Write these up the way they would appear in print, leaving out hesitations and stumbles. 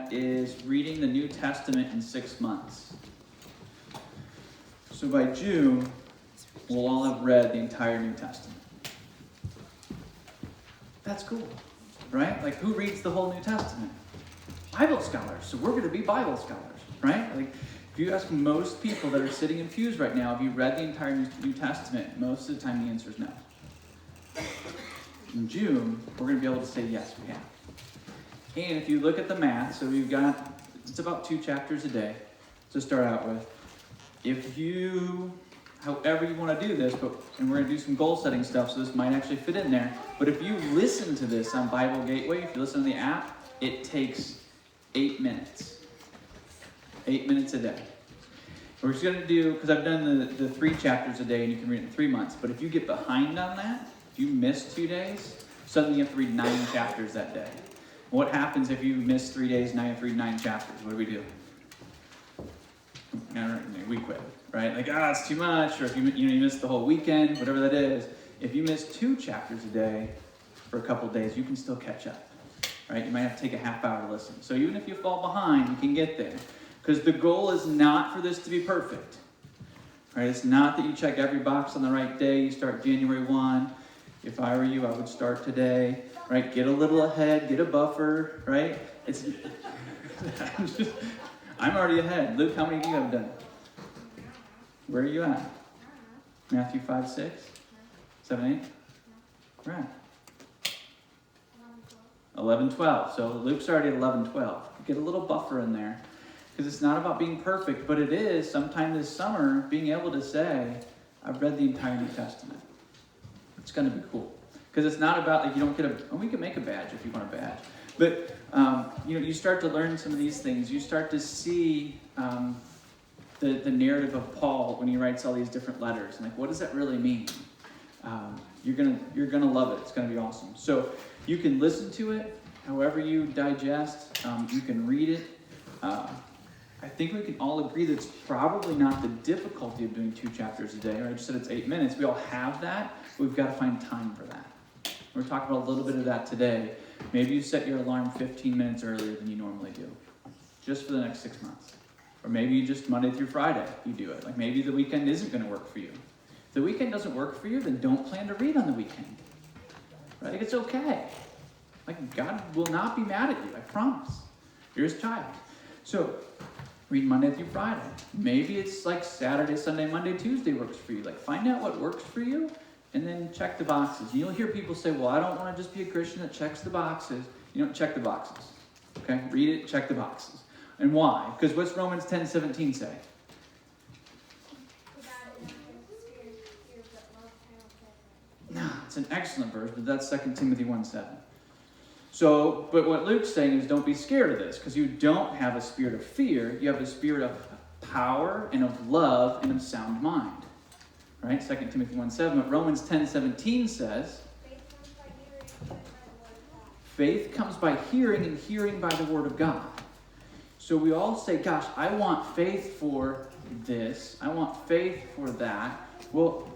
that is reading the New Testament in 6 months. So by June, we'll all have read the entire New Testament. That's cool, right? Like, who reads the whole New Testament? Bible scholars. So we're going to be Bible scholars, right? Like, if you ask most people that are sitting in pews right now, have you read the entire New Testament? Most of the time the answer is no. In June, we're going to be able to say, yes, we have. And if you look at the math, so we've got, it's about 2 chapters a day to start out with. If you, however you want to do this, and we're going to do some goal setting stuff, so this might actually fit in there, but if you listen to this on Bible Gateway, if you listen to the app, it takes 8 minutes. 8 minutes a day. We're just going to do, because I've done the 3 chapters a day, and you can read it in 3 months, but if you get behind on that, if you miss 2 days, suddenly you have to read 9 chapters that day. What happens if you miss 3 days, now you have to read 9 chapters? What do? We quit, right? Like, it's too much, or if you miss the whole weekend, whatever that is. If you miss 2 chapters a day for a couple days, you can still catch up, right? You might have to take a half hour to listen. So even if you fall behind, you can get there. Because the goal is not for this to be perfect, right? It's not that you check every box on the right day. You start January 1. If I were you, I would start today, right? Get a little ahead, get a buffer, right? I'm already ahead. Luke, how many of you have done? Where are you at? Matthew 5, 6? 7, 8? Right. 11, 12. So Luke's already at 11, 12. Get a little buffer in there. Because it's not about being perfect, but it is sometime this summer being able to say, I've read the entire New Testament. It's going to be cool. Because it's not about, like, you don't get we can make a badge if you want a badge. But, you start to learn some of these things. You start to see the narrative of Paul when he writes all these different letters. And, like, what does that really mean? You're gonna love it. It's going to be awesome. So you can listen to it however you digest. You can read it. I think we can all agree that it's probably not the difficulty of doing 2 chapters a day. Right? I just said it's 8 minutes. We all have that. But we've got to find time for that. We're talking about a little bit of that today. Maybe you set your alarm 15 minutes earlier than you normally do, just for the next 6 months. Or maybe you just Monday through Friday, you do it. Like, maybe the weekend isn't going to work for you. If the weekend doesn't work for you, then don't plan to read on the weekend. Right? Like, it's okay. Like, God will not be mad at you, I promise. You're his child. So, read Monday through Friday. Maybe it's like Saturday, Sunday, Monday, Tuesday works for you. Like, find out what works for you, and then check the boxes. You'll hear people say, well, I don't want to just be a Christian that checks the boxes. You don't check the boxes. Okay? Read it, check the boxes. And why? Because what's Romans 10:17 say? No, it's an excellent verse, but that's 2 Timothy 1:7. So, but what Luke's saying is don't be scared of this, because you don't have a spirit of fear. You have a spirit of power and of love and of sound mind. Right? 2 Timothy 1:7. But Romans 10:17 says, faith comes by hearing, and hearing by the word of God. So we all say, gosh, I want faith for this. I want faith for that. Well,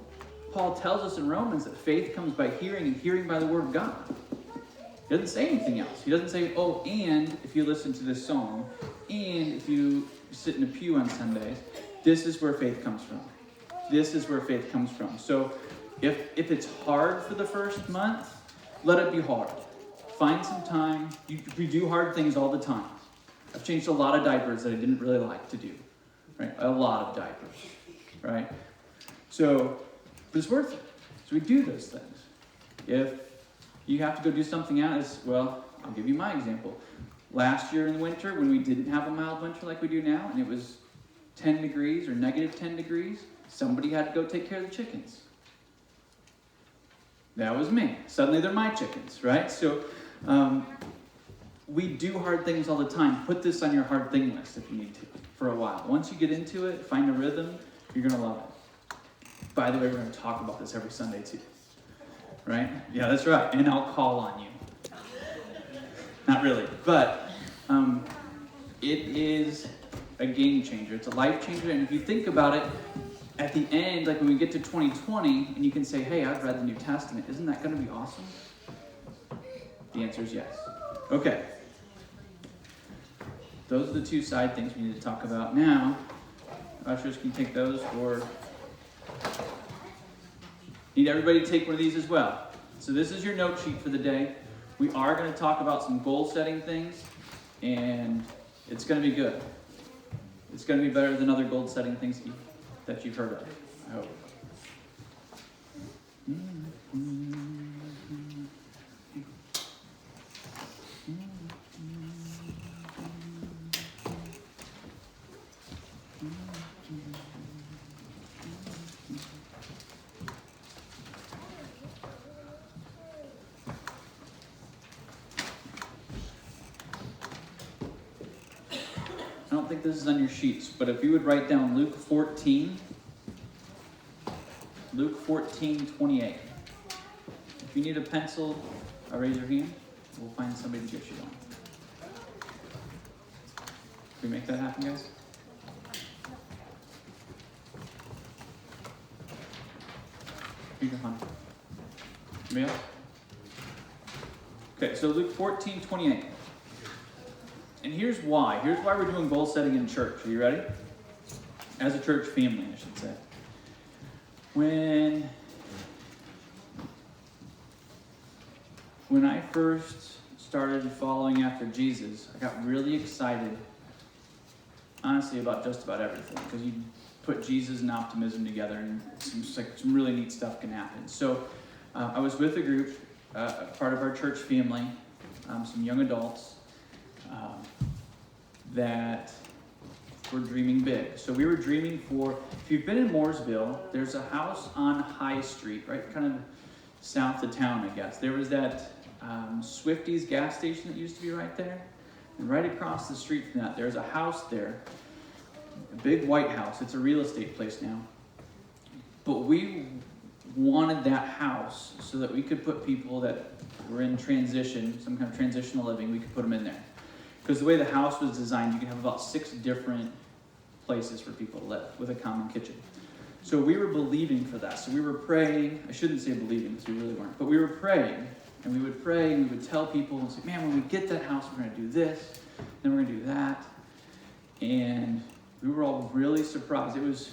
Paul tells us in Romans that faith comes by hearing, and hearing by the word of God. He doesn't say anything else. He doesn't say, oh, and if you listen to this song, and if you sit in a pew on Sundays, this is where faith comes from. This is where faith comes from. So if it's hard for the first month, let it be hard. Find some time. We do hard things all the time. I've changed a lot of diapers that I didn't really like to do. Right? A lot of diapers. Right? So, but it's worth it. So we do those things. If you have to go do something else, well, I'll give you my example. Last year in the winter, when we didn't have a mild winter like we do now, and it was 10 degrees or negative 10 degrees, somebody had to go take care of the chickens. That was me. Suddenly they're my chickens, right? So we do hard things all the time. Put this on your hard thing list if you need to for a while. Once you get into it, find a rhythm, you're going to love it. By the way, we're going to talk about this every Sunday too. Right? Yeah, that's right. And I'll call on you. Not really. But it is a game changer. It's a life changer. And if you think about it, at the end, like when we get to 2020, and you can say, hey, I've read the New Testament. Isn't that going to be awesome? The answer is yes. Okay. those are the two side things we need to talk about. Now, ushers can take those, or need everybody to take one of these as well. So this is your note sheet for the day. We are going to talk about some goal setting things, and it's going to be good. It's going to be better than other goal setting things that you've heard of, I hope. I don't think this is on your sheets, but if you would write down Luke 14, 28. If you need a pencil, raise your hand. We'll find somebody to get you one. Can we make that happen, guys? Here you go, hon. Anybody else? Okay, so Luke 14, 28. And here's why. Here's why we're doing goal setting in church. Are you ready? As a church family, I should say. When I first started following after Jesus, I got really excited, honestly, about just about everything. Because you put Jesus and optimism together, and it seems like some really neat stuff can happen. So I was with a group, part of our church family, some young adults, that were dreaming big. So we were dreaming for, if you've been in Mooresville, there's a house on High Street, right kind of south of town, I guess. There was that Swifties gas station that used to be right there. And right across the street from that, there's a house there, a big white house. It's a real estate place now. But we wanted that house so that we could put people that were in transition, some kind of transitional living, we could put them in there. Because the way the house was designed, you can have about 6 different places for people to live with a common kitchen. So we were believing for that. So we were praying. I shouldn't say believing because we really weren't. But we were praying. And we would pray and we would tell people and say, man, when we get that house, we're going to do this. Then we're going to do that. And we were all really surprised. It was,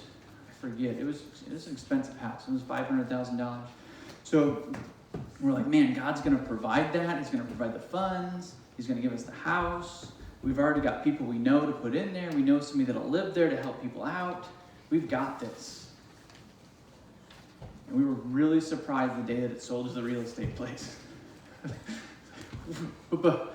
I forget, it was an expensive house. It was $500,000. So we're like, man, God's going to provide that. He's going to provide the funds. He's going to give us the house. We've already got people we know to put in there. We know somebody that'll live there to help people out. We've got this. And we were really surprised the day that it sold to the real estate place. but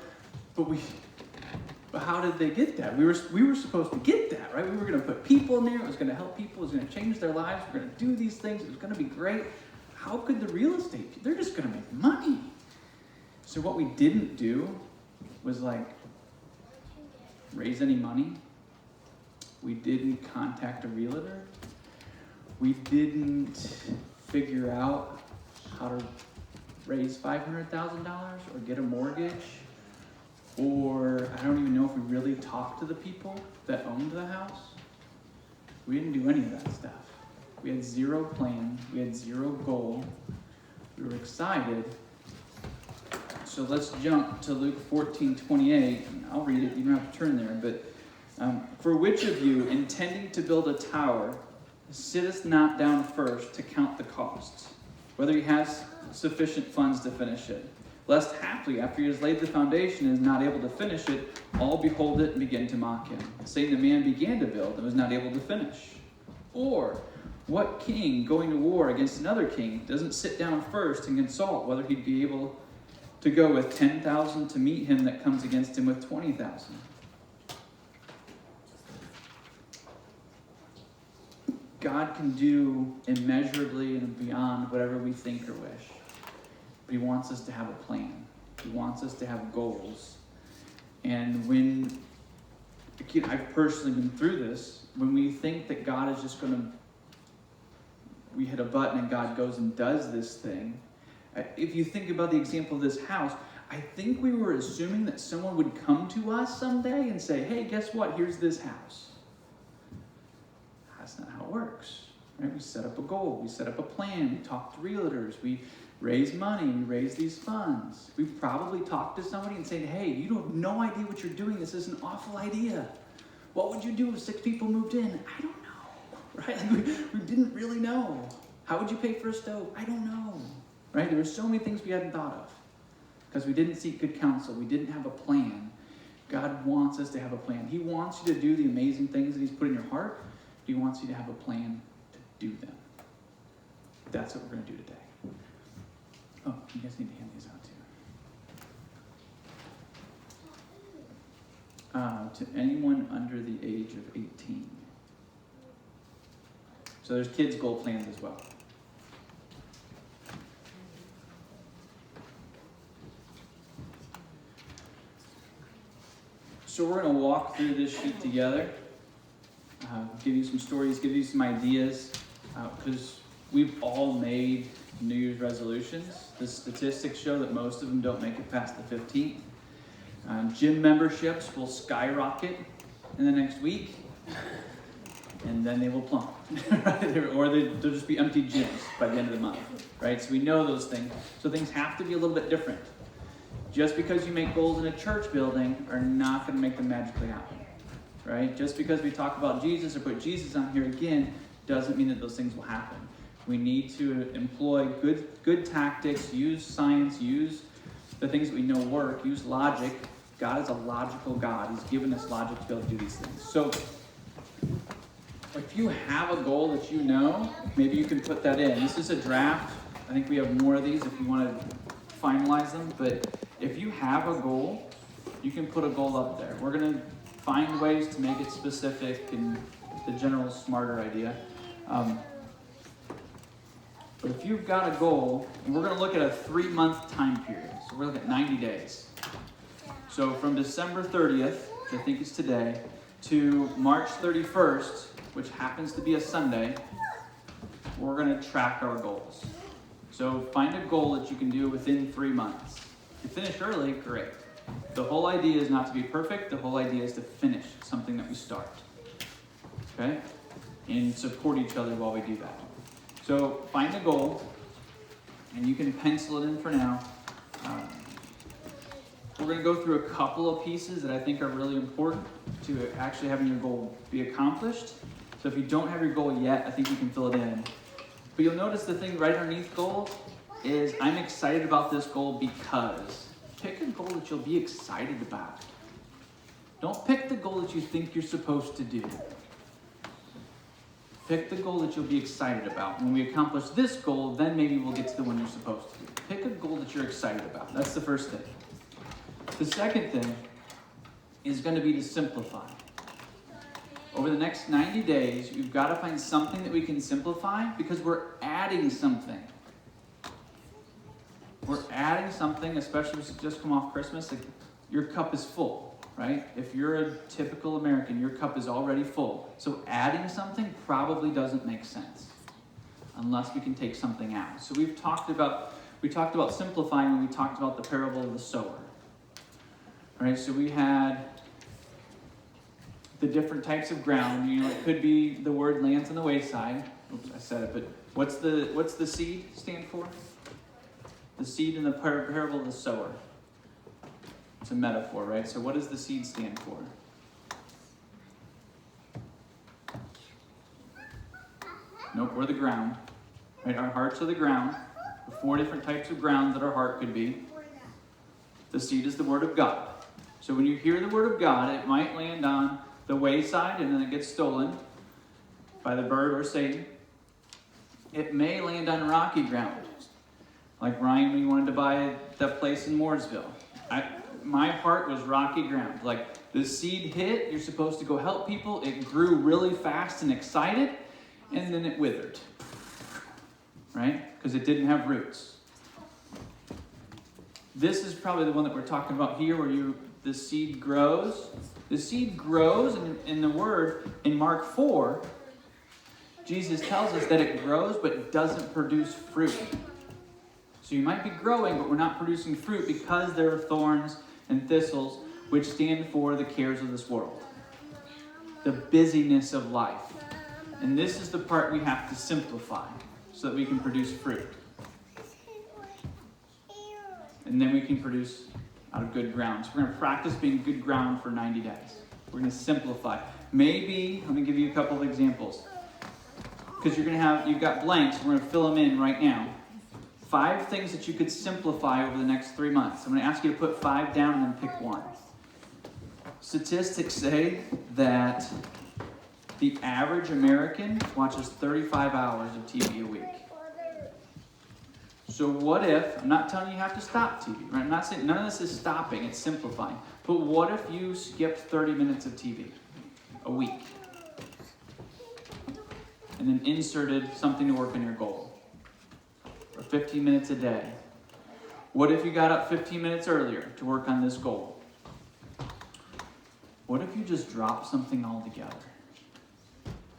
how did they get that? We were supposed to get that, right? We were going to put people in there. It was going to help people. It was going to change their lives. We're going to do these things. It was going to be great. How could the real estate? They're just going to make money. So what we didn't do was raise any money. We didn't contact a realtor. We didn't figure out how to raise $500,000 or get a mortgage. Or I don't even know if we really talked to the people that owned the house. We didn't do any of that stuff. We had zero plan. We had zero goal. We were excited. So let's jump to Luke 14:28. I'll read it. You don't have to turn there. But for which of you, intending to build a tower, sitteth not down first to count the costs, whether he has sufficient funds to finish it? Lest haply, after he has laid the foundation and is not able to finish it, all behold it and begin to mock him, saying the man began to build and was not able to finish. Or what king, going to war against another king, doesn't sit down first and consult whether he'd be able to go with 10,000 to meet him that comes against him with 20,000? God can do immeasurably and beyond whatever we think or wish. But he wants us to have a plan. He wants us to have goals. And when, I've personally been through this, when we think that God is just going to, we hit a button and God goes and does this thing. If you think about the example of this house, I think we were assuming that someone would come to us someday and say, hey, guess what? Here's this house. That's not how it works. Right? We set up a goal. We set up a plan. We talk to realtors. We raise money, we raise these funds. We've probably talked to somebody and said, hey, you have no idea what you're doing. This is an awful idea. What would you do if 6 people moved in? I don't know, right? Like we didn't really know. How would you pay for a stove? I don't know, right? There were so many things we hadn't thought of because we didn't seek good counsel. We didn't have a plan. God wants us to have a plan. He wants you to do the amazing things that he's put in your heart. He wants you to have a plan to do them. That's what we're going to do today. Oh, you guys need to hand these out too. To anyone under the age of 18. So there's kids' goal plans as well. So we're going to walk through this sheet together, give you some stories, give you some ideas, because we've all made New Year's resolutions. The statistics show that most of them don't make it past the 15th. Gym memberships will skyrocket in the next week, and then they will plummet. Or they'll just be empty gyms by the end of the month, right? So we know those things. So things have to be a little bit different. Just because you make goals in a church building are not going to make them magically happen, right? Just because we talk about Jesus or put Jesus on here again doesn't mean that those things will happen. We need to employ good tactics, use science, use the things that we know work, use logic. God is a logical God. He's given us logic to be able to do these things. So if you have a goal that you know, maybe you can put that in. This is a draft. I think we have more of these if you want to finalize them. But if you have a goal, you can put a goal up there. We're going to find ways to make it specific and the general smarter idea. But if you've got a goal, and we're going to look at a 3-month time period. So we're looking at 90 days. So from December 30th, which I think is today, to March 31st, which happens to be a Sunday, we're going to track our goals. So find a goal that you can do within 3 months. If you finish early, great. The whole idea is not to be perfect. The whole idea is to finish something that we start. Okay? And support each other while we do that. So find a goal, and you can pencil it in for now. We're going to go through a couple of pieces that I think are really important to actually having your goal be accomplished. So if you don't have your goal yet, I think you can fill it in. But you'll notice the thing right underneath goal is I'm excited about this goal because. Pick a goal that you'll be excited about. Don't pick the goal that you think you're supposed to do. Pick the goal that you'll be excited about. When we accomplish this goal, then maybe we'll get to the one you're supposed to do. Pick a goal that you're excited about. That's the first thing. The second thing is going to be to simplify. Over the next 90 days, you've got to find something that we can simplify because we're adding something. We're adding something, especially if it's just come off Christmas, like your cup is full, right? If you're a typical American, your cup is already full. So adding something probably doesn't make sense unless we can take something out. So we talked about simplifying when we talked about the parable of the sower. All right, so we had the different types of ground. You know, it could be the word lands on the wayside. Oops, I said it, but what's the seed stand for? The seed in the parable of the sower. It's a metaphor, right? So what does the seed stand for? Nope, we're the ground. Right? Our hearts are the ground. The 4 different types of ground that our heart could be. The seed is the word of God. So when you hear the word of God, it might land on the wayside and then it gets stolen by the bird or Satan. It may land on rocky ground. Like Ryan when he wanted to buy that place in Mooresville. My heart was rocky ground. Like the seed hit, you're supposed to go help people. It grew really fast and excited, and then it withered. Right? Because it didn't have roots. This is probably the one that we're talking about here where the seed grows. The seed grows, and in the word, in Mark 4, Jesus tells us that it grows but it doesn't produce fruit. So you might be growing, but we're not producing fruit because there are thorns and thistles, which stand for the cares of this world. The busyness of life. And this is the part we have to simplify so that we can produce fruit. and then we can produce out of good ground. So we're going to practice being good ground for 90 days. We're going to simplify. Maybe, let me give you a couple of examples. Because you've got blanks, we're going to fill them in right now. 5 things that you could simplify over the next 3 months. I'm going to ask you to put 5 down and then pick one. Statistics say that the average American watches 35 hours of TV a week. So what if, I'm not telling you have to stop TV, right? I'm not saying, none of this is stopping, it's simplifying. But what if you skipped 30 minutes of TV a week? And then inserted something to work on your goal. Or 15 minutes a day. What if you got up 15 minutes earlier to work on this goal? What if you just dropped something altogether?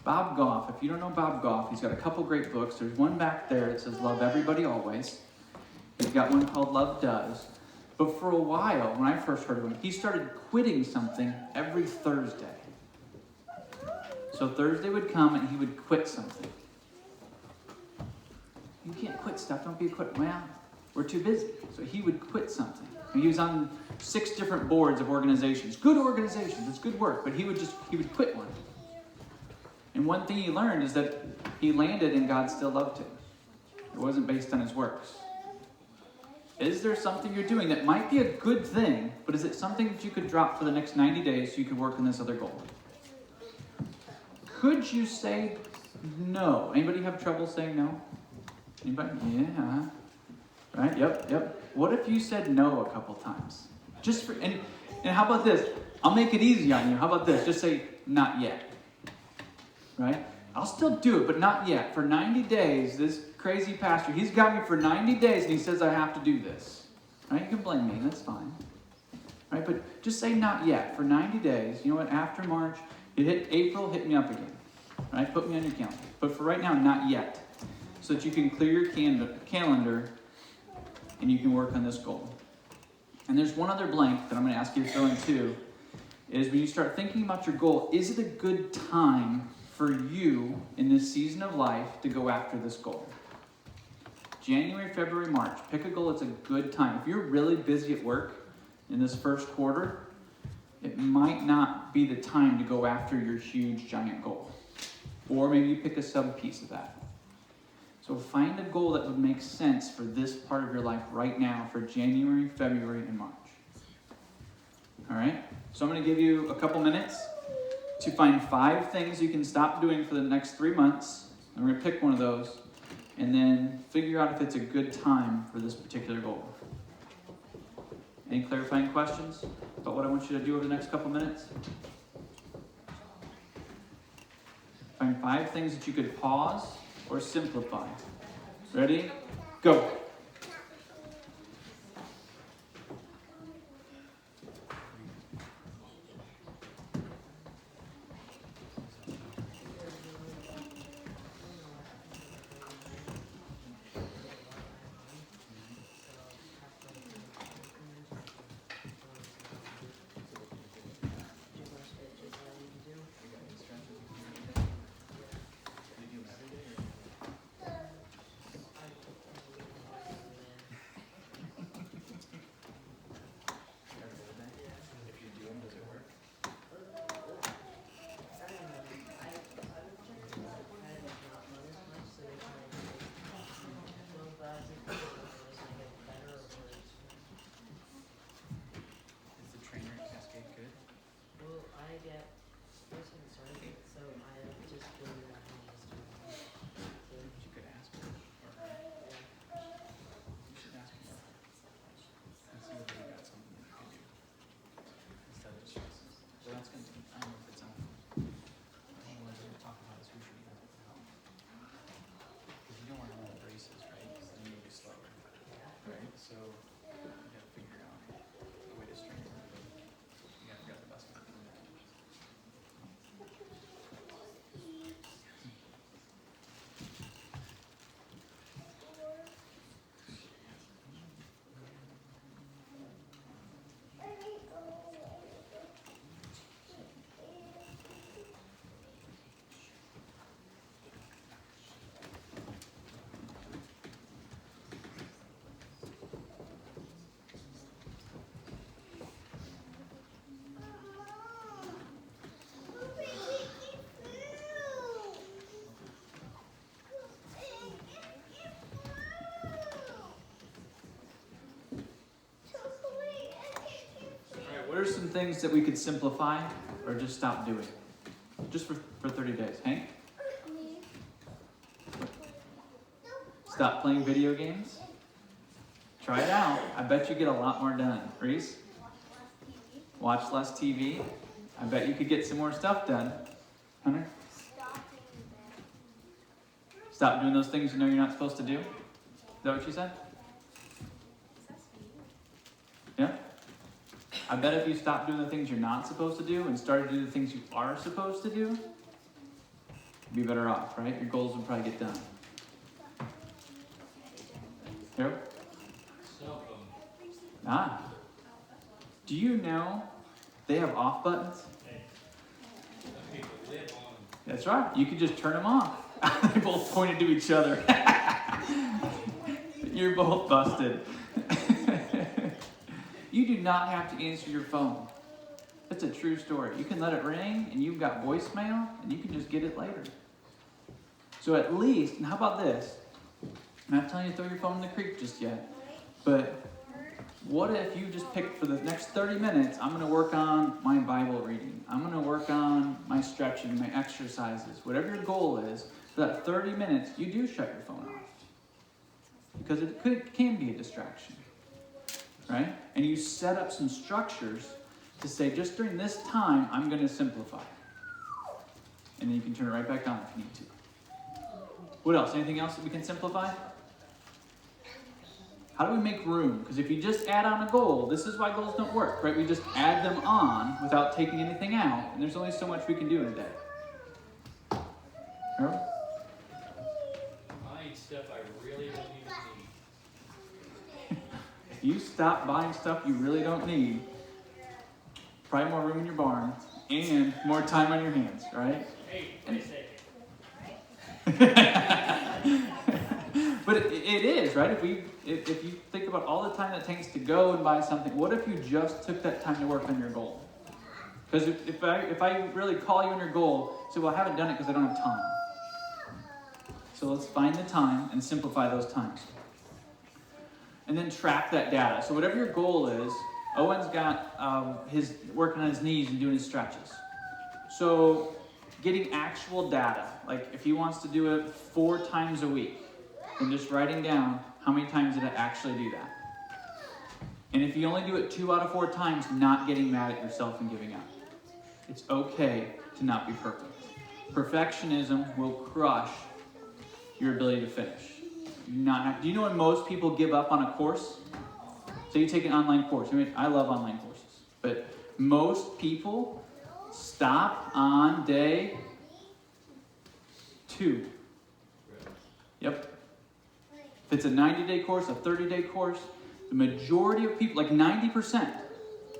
Bob Goff, if you don't know Bob Goff, he's got a couple great books. There's one back there that says Love Everybody Always. He's got one called Love Does. But for a while, when I first heard of him, he started quitting something every Thursday. So Thursday would come and he would quit something. You can't quit stuff, don't be a quit. Well, we're too busy. So he would quit something. And he was on 6 different boards of organizations. Good organizations, it's good work. But he would quit one. And one thing he learned is that he landed and God still loved him. It wasn't based on his works. Is there something you're doing that might be a good thing, but is it something that you could drop for the next 90 days so you could work on this other goal? Could you say no? Anybody have trouble saying no? Anybody? Yeah. Right? Yep. What if you said no a couple times? And how about this? I'll make it easy on you. How about this? Just say, not yet. Right? I'll still do it, but not yet. For 90 days, this crazy pastor, he's got me for 90 days and he says I have to do this. Right? You can blame me, that's fine. Right? But just say not yet. For 90 days, you know what? After March, you hit April, hit me up again. Right? Put me on your calendar. But for right now, not yet. So that you can clear your calendar and you can work on this goal. And there's one other blank that I'm going to ask you to fill in too, is when you start thinking about your goal, is it a good time for you in this season of life to go after this goal? January, February, March. Pick a goal that's a good time. If you're really busy at work in this first quarter, it might not be the time to go after your huge, giant goal. Or maybe you pick a sub-piece of that. So find a goal that would make sense for this part of your life right now for January, February, and March. All right? So I'm going to give you a couple minutes to find 5 things you can stop doing for the next 3 months. And we're going to pick one of those and then figure out if it's a good time for this particular goal. Any clarifying questions about what I want you to do over the next couple minutes? Find 5 things that you could pause or simplify. Ready? Go. things that we could simplify or just stop doing? Just for 30 days. Hank? Stop playing video games? Try it out. I bet you get a lot more done. Reese? Watch less TV? I bet you could get some more stuff done. Hunter? Stop doing those things you know you're not supposed to do? Is that what you said? Yeah? I bet if you stopped doing the things you're not supposed to do and started to do the things you are supposed to do, you'd be better off, right? Your goals would probably get done. Harold? Do you know they have off buttons? That's right. You could just turn them off. They both pointed to each other. You're both busted. You do not have to answer your phone. That's a true story. You can let it ring, and you've got voicemail, and you can just get it later. So at least, and how about this? I'm not telling you to throw your phone in the creek just yet, but what if you just pick for the next 30 minutes, I'm going to work on my Bible reading. I'm going to work on my stretching, my exercises. Whatever your goal is, for that 30 minutes, you do shut your phone off. Because it can be a distraction. Right? And you set up some structures to say, just during this time, I'm going to simplify. And then you can turn it right back on if you need to. What else? Anything else that we can simplify? How do we make room? Because if you just add on a goal, this is why goals don't work, right? We just add them on without taking anything out, and there's only so much we can do in a day. Harold? Buying stuff I really don't even need. If you stop buying stuff you really don't need, probably more room in your barn and more time on your hands, right? Hey, wait a second. But it is, right? If you think about all the time that takes to go and buy something, what if you just took that time to work on your goal? Because if I really call you on your goal, say, well, I haven't done it because I don't have time. So let's find the time and simplify those times. And then track that data. So whatever your goal is, Owen's got his working on his knees and doing his stretches. So getting actual data, like if he wants to do it 4 times a week, and just writing down how many times did I actually do that. And if you only do it 2 out of 4 times, not getting mad at yourself and giving up. It's okay to not be perfect. Perfectionism will crush your ability to finish. Do you know when most people give up on a course? So you take an online course. I mean, I love online courses. But most people stop on day 2. Yep. If it's a 90-day course, a 30-day course, the majority of people, like 90%,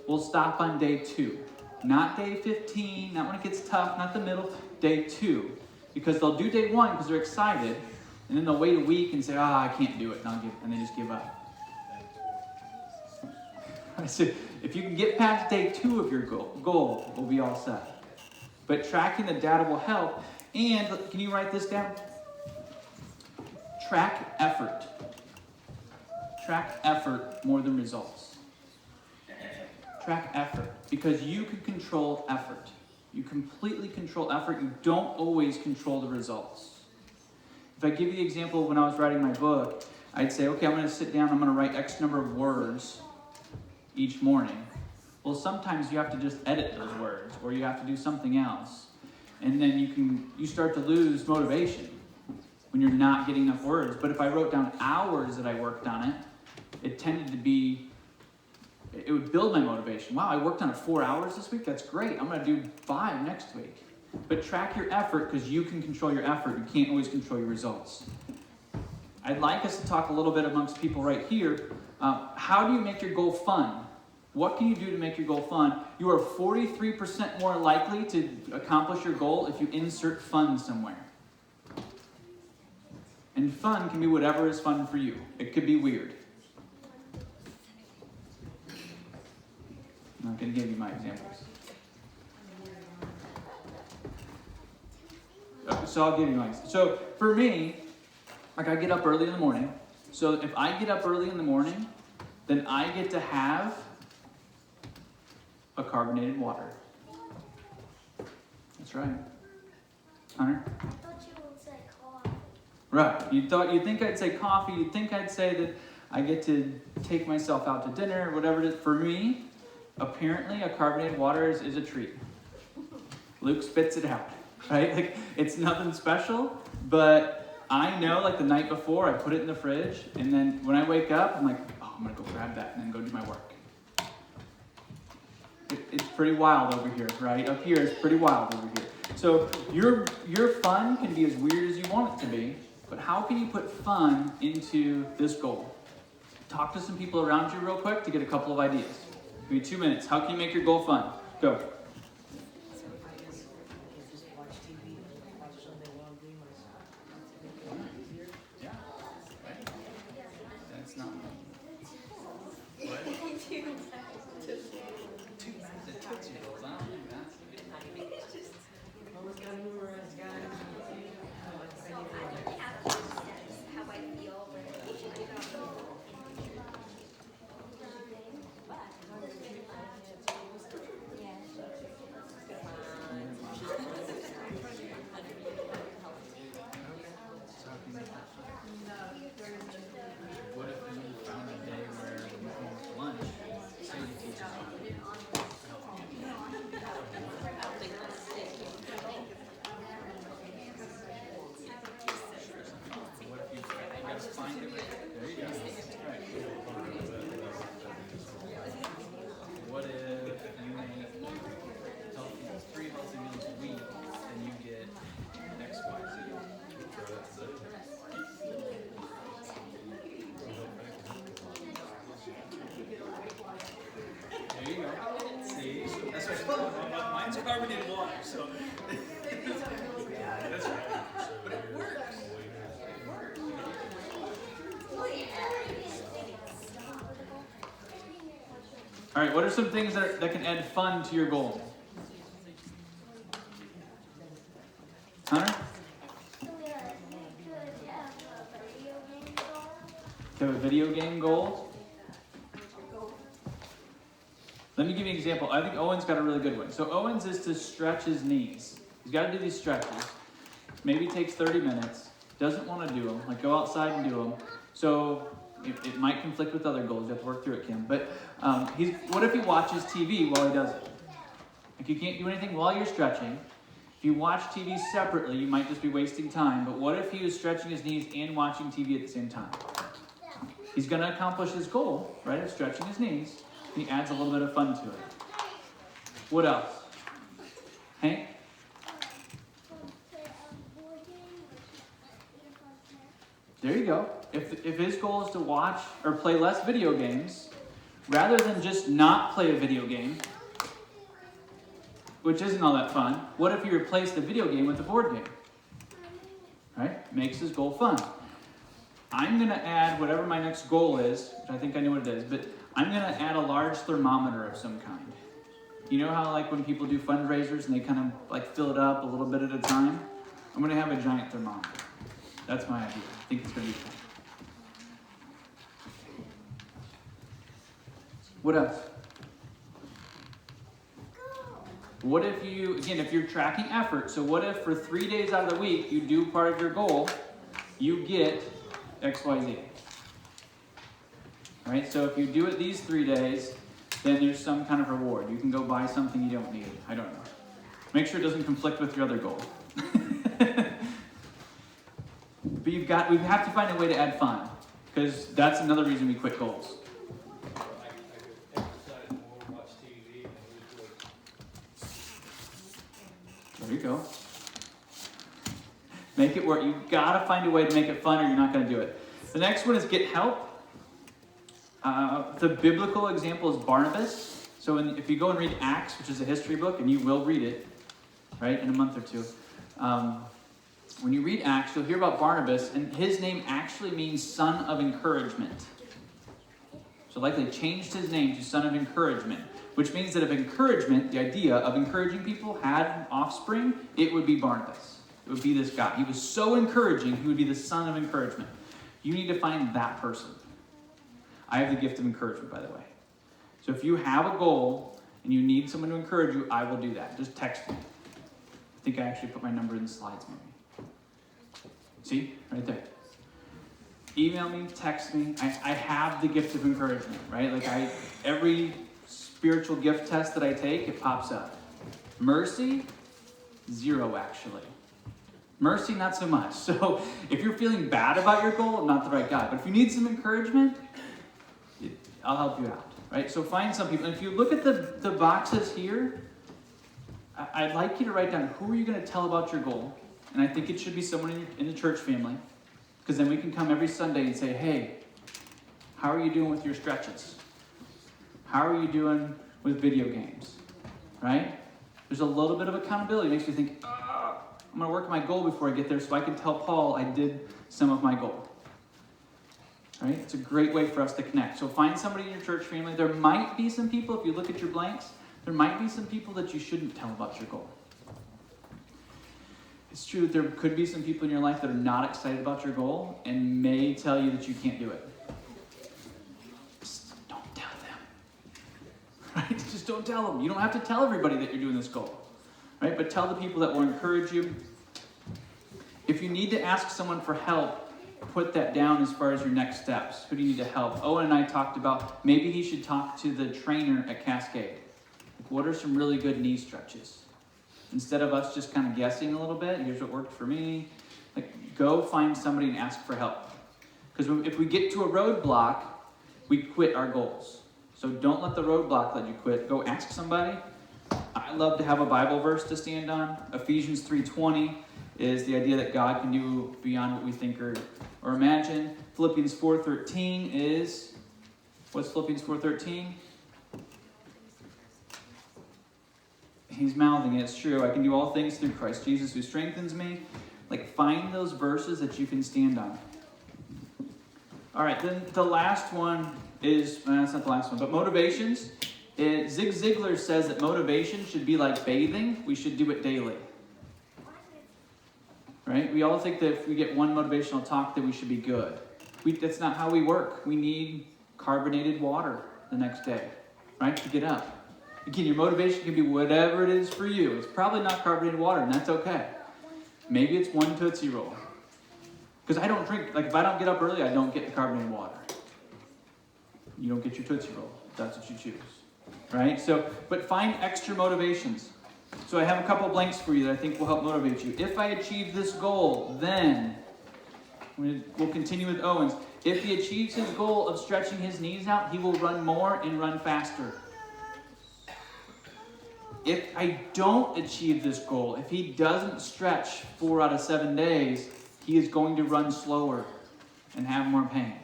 will stop on day 2. Not day 15, not when it gets tough, not the middle, day 2. Because they'll do day 1 because they're excited, and then they'll wait a week and say, I can't do it, and they just give up. So if you can get past day 2 of your goal will be all set. But tracking the data will help. And can you write this down? Track effort. Track effort more than results. Track effort. Because you can control effort. You completely control effort. You don't always control the results. If I give you the example of when I was writing my book, I'd say, okay, I'm going to sit down, I'm going to write X number of words each morning. Well, sometimes you have to just edit those words, or you have to do something else. And then you start to lose motivation when you're not getting enough words. But if I wrote down hours that I worked on it, it would build my motivation. Wow, I worked on it 4 hours this week? That's great. I'm going to do 5 next week. But track your effort because you can control your effort. You can't always control your results. I'd like us to talk a little bit amongst people right here. How do you make your goal fun? What can you do to make your goal fun? You are 43% more likely to accomplish your goal if you insert fun somewhere. And fun can be whatever is fun for you. It could be weird. I'm not going to give you my examples. So I'll give you my examples. So for me, like I get up early in the morning. So if I get up early in the morning, then I get to have a carbonated water. That's right. Hunter? I thought you would say coffee. Right. You'd think I'd say coffee. You'd think I'd say that I get to take myself out to dinner or whatever it is. For me, apparently a carbonated water is a treat. Luke spits it out, right? Like, it's nothing special, but I know, like, the night before I put it in the fridge, and then when I wake up, I'm like, oh, I'm gonna go grab that and then go do my work. It's pretty wild over here, right? Up here it's pretty wild over here. So your fun can be as weird as you want it to be, but how can you put fun into this goal? Talk to some people around you real quick to get a couple of ideas. Give me 2 minutes. How can you make your goal fun? Go. So I guess just watch TV, watch something while I'm doing my easier. Yeah. Right. That's not. Almost got memorized, guys. How I feel when What if you found a day where you go to lunch, say you teach us what if you gotta find it? There you go. Right. What if you make three healthy meals a week and you get X, Y, Z? There you go. See? That's what mine's carbonated water, so. That's right. But it works. It works. All right, what are some things that can add fun to your goal? Hunter? You have a video game goal? Let me give you an example. I think Owen's got a really good one. So Owen's is to stretch his knees. He's got to do these stretches. Maybe takes 30 minutes. Doesn't want to do them. Like, go outside and do them. So it might conflict with other goals. You have to work through it, Kim. But what if he watches TV while he does it? Like, you can't do anything while you're stretching. If you watch TV separately, you might just be wasting time. But what if he was stretching his knees and watching TV at the same time? He's going to accomplish his goal, right, of stretching his knees. He adds a little bit of fun to it. What else? Hank? There you go. If his goal is to watch or play less video games, rather than just not play a video game, which isn't all that fun, what if you replace the video game with a board game? Right? Makes his goal fun. I'm going to add whatever my next goal is, which I think I know what it is, but I'm going to add a large thermometer of some kind. You know how, like, when people do fundraisers and they kind of, like, fill it up a little bit at a time? I'm going to have a giant thermometer. That's my idea. I think it's going to be fun. What else? What if if you're tracking effort, so what if for 3 days out of the week you do part of your goal, you get X, Y, Z. Right? So if you do it these 3 days, then there's some kind of reward. You can go buy something you don't need. I don't know. Make sure it doesn't conflict with your other goal. But we have to find a way to add fun, because that's another reason we quit goals. I decided to more watch TV and There you go. Make it work. You've got to find a way to make it fun or you're not going to do it. The next one is get help. The biblical example is Barnabas. So if you go and read Acts, which is a history book, and you will read it, right, in a month or two. When you read Acts, you'll hear about Barnabas, and his name actually means son of encouragement. So likely changed his name to son of encouragement, which means that if encouragement, the idea of encouraging people, had offspring, it would be Barnabas. It would be this guy. He was so encouraging, he would be the son of encouragement. You need to find that person. I have the gift of encouragement, by the way. So if you have a goal and you need someone to encourage you, I will do that. Just text me. I think I actually put my number in the slides maybe. See? Right there. Email me, text me. I have the gift of encouragement, right? Like every spiritual gift test that I take, it pops up. Mercy, 0 actually. Mercy, not so much. So if you're feeling bad about your goal, I'm not the right guy. But if you need some encouragement, I'll help you out, right? So find some people. And if you look at the boxes here, I'd like you to write down who are you going to tell about your goal. And I think it should be someone in the church family. Because then we can come every Sunday and say, hey, how are you doing with your stretches? How are you doing with video games? Right? There's a little bit of accountability. It makes me think, I'm going to work my goal before I get there so I can tell Paul I did some of my goal. Right? It's a great way for us to connect. So find somebody in your church family. There might be some people, if you look at your blanks, there might be some people that you shouldn't tell about your goal. It's true that there could be some people in your life that are not excited about your goal and may tell you that you can't do it. Just don't tell them. Right? Just don't tell them. You don't have to tell everybody that you're doing this goal. Right? But tell the people that will encourage you. If you need to ask someone for help, put that down as far as your next steps. Who do you need to help? Owen and I talked about maybe he should talk to the trainer at Cascade. Like, what are some really good knee stretches? Instead of us just kind of guessing a little bit, here's what worked for me. Like, go find somebody and ask for help. Because if we get to a roadblock, we quit our goals. So don't let the roadblock let you quit. Go ask somebody. I love to have a Bible verse to stand on. Ephesians 3:20 is the idea that God can do beyond what we think or imagine. Philippians 4:13 is, what's Philippians 4:13? He's mouthing it. It's true. I can do all things through Christ Jesus who strengthens me. Like, find those verses that you can stand on. All right, then the last one is, that's not the last one, but motivations. Zig Ziglar says that motivation should be like bathing. We should do it daily. Right? We all think that if we get one motivational talk, that we should be good. That's not how we work. We need carbonated water the next day, right, to get up. Again, your motivation can be whatever it is for you. It's probably not carbonated water, and that's okay. Maybe it's one Tootsie Roll. Because I don't drink, like if I don't get up early, I don't get the carbonated water. You don't get your Tootsie Roll. That's what you choose. Right? So, but find extra motivations. So I have a couple blanks for you that I think will help motivate you. If I achieve this goal, then, we'll continue with Owens. If he achieves his goal of stretching his knees out, he will run more and run faster. If I don't achieve this goal, if he doesn't stretch 4 out of 7 days, he is going to run slower and have more pain.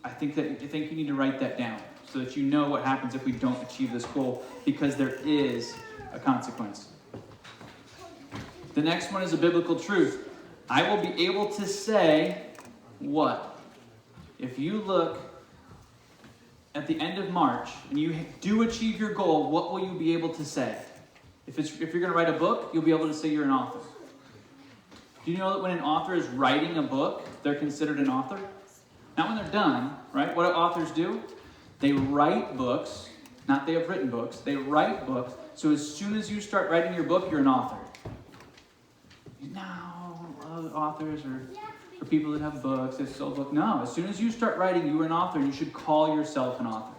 I think you need to write that down so that you know what happens if we don't achieve this goal, because there is a consequence. The next one is a biblical truth. I will be able to say what? If you look at the end of March and you do achieve your goal, what will you be able to say? If you're going to write a book, you'll be able to say you're an author. Do you know that when an author is writing a book, they're considered an author? Not when they're done, right? What do authors do? They write books, not they have written books. They write books, so as soon as you start writing your book, you're an author. No, authors are people that have books, they sell books. No, as soon as you start writing, you're an author, and you should call yourself an author.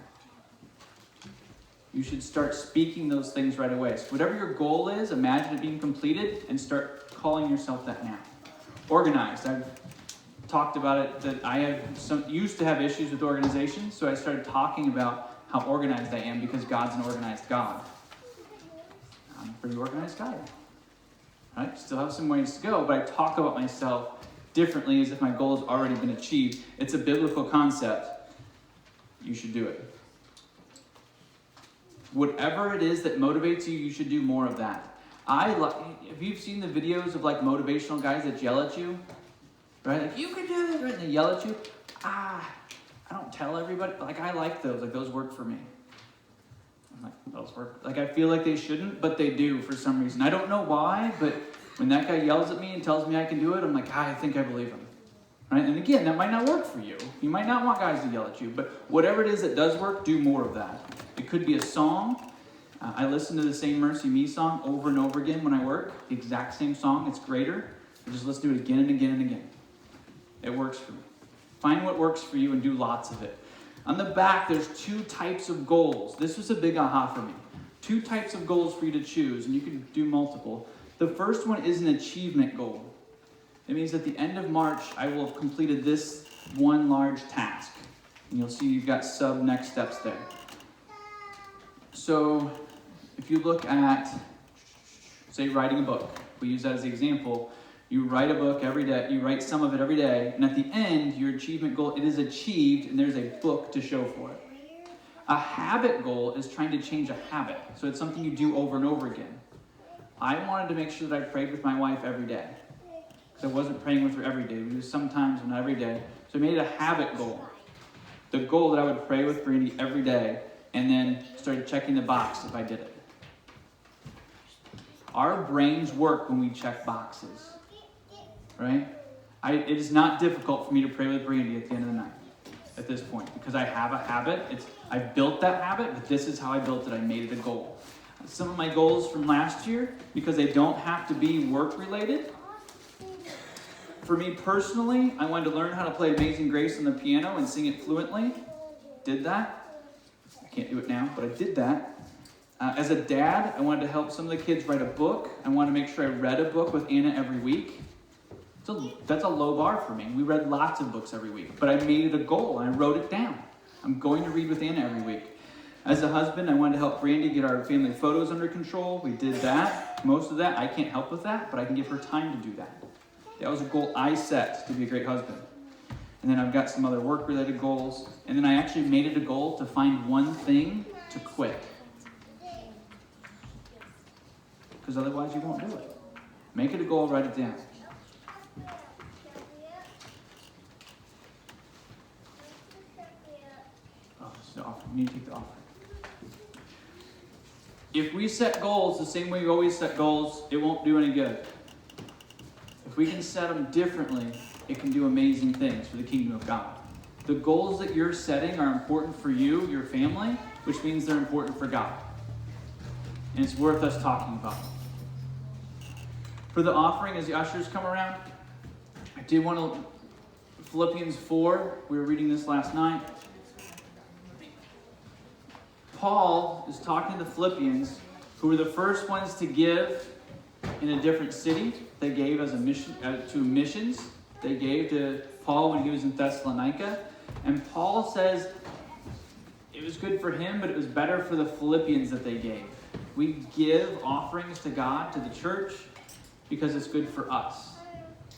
You should start speaking those things right away. So whatever your goal is, imagine it being completed and start calling yourself that now. Organized. I've talked about it that I used to have issues with organization, so I started talking about how organized I am because God's an organized God. I'm a pretty organized guy. Right? Still have some ways to go, but I talk about myself differently as if my goal has already been achieved. It's a biblical concept. You should do it. Whatever it is that motivates you, you should do more of that. If you've seen the videos of like motivational guys that yell at you, right? Like, you can do this, right? And they yell at you. I don't tell everybody. Like, I like those. Like, those work for me. I'm like, those work. Like, I feel like they shouldn't, but they do for some reason. I don't know why, but when that guy yells at me and tells me I can do it, I'm like, I think I believe him. Right? And again, that might not work for you. You might not want guys to yell at you, but whatever it is that does work, do more of that. It could be a song. I listen to the same Mercy Me song over and over again when I work. The exact same song. It's greater. I just listen to it again and again and again. It works for me. Find what works for you and do lots of it. On the back, there's 2 types of goals. This was a big aha for me. 2 types of goals for you to choose, and you can do multiple. The first one is an achievement goal. It means at the end of March, I will have completed this one large task. And you'll see you've got sub next steps there. So if you look at, say, writing a book. We use that as the example. You write a book every day. You write some of it every day. And at the end, your achievement goal, it is achieved, and there's a book to show for it. A habit goal is trying to change a habit. So it's something you do over and over again. I wanted to make sure that I prayed with my wife every day. Because I wasn't praying with her every day. It was sometimes, but not every day. So I made it a habit goal. The goal that I would pray with Brandy every day, and then started checking the box if I did it. Our brains work when we check boxes. Right? It is not difficult for me to pray with Brandy at the end of the night. At this point. Because I have a habit. I've built that habit, but this is how I built it. I made it a goal. Some of my goals from last year, because they don't have to be work related. For me personally, I wanted to learn how to play Amazing Grace on the piano and sing it fluently. Did that. I can't do it now, but I did that. As a dad, I wanted to help some of the kids write a book. I wanted to make sure I read a book with Anna every week. That's a low bar for me. We read lots of books every week, but I made it a goal and I wrote it down. I'm going to read with Anna every week. As a husband, I wanted to help Brandy get our family photos under control. We did that. Most of that, I can't help with that, but I can give her time to do that. That was a goal I set to be a great husband. And then I've got some other work-related goals. And then I actually made it a goal to find one thing to quit. Because otherwise you won't do it. Make it a goal, write it down. Oh, this is the offering. You need to take the offering. If we set goals the same way we always set goals, it won't do any good. If we can set them differently, it can do amazing things for the kingdom of God. The goals that you're setting are important for you, your family, which means they're important for God. And it's worth us talking about. For the offering, as the ushers come around, I did want to, Philippians 4, we were reading this last night. Paul is talking to the Philippians, who were the first ones to give in a different city. They gave as a mission to missions. They gave to Paul when he was in Thessalonica. And Paul says it was good for him, but it was better for the Philippians that they gave. We give offerings to God, to the church, because it's good for us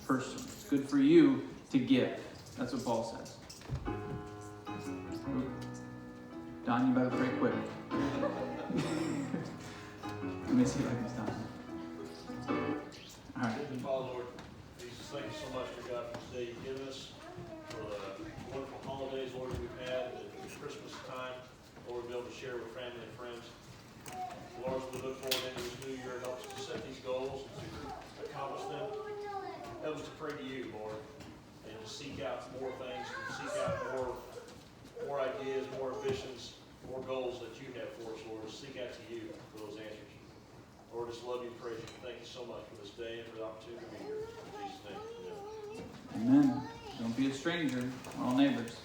personally. It's good for you to give. That's what Paul says. Don, you better pray quick. Let me see if I can stop him. All right. Father, Lord, Jesus, thank you so much for God for this day you've given us, for the wonderful holidays, Lord, we've had, the Christmas time, Lord, we'll be able to share with family and friends. Lord, as we look forward into this new year, help us to set these goals and to accomplish them. Help us to pray to you, Lord, and to seek out more things, to seek out more ideas, more ambitions, more goals that you have for us, Lord. Seek out to you for those answers. Lord, just love you and praise you. Thank you so much for this day and for the opportunity to be here. In Jesus' name, amen. Amen. Don't be a stranger. We're all neighbors.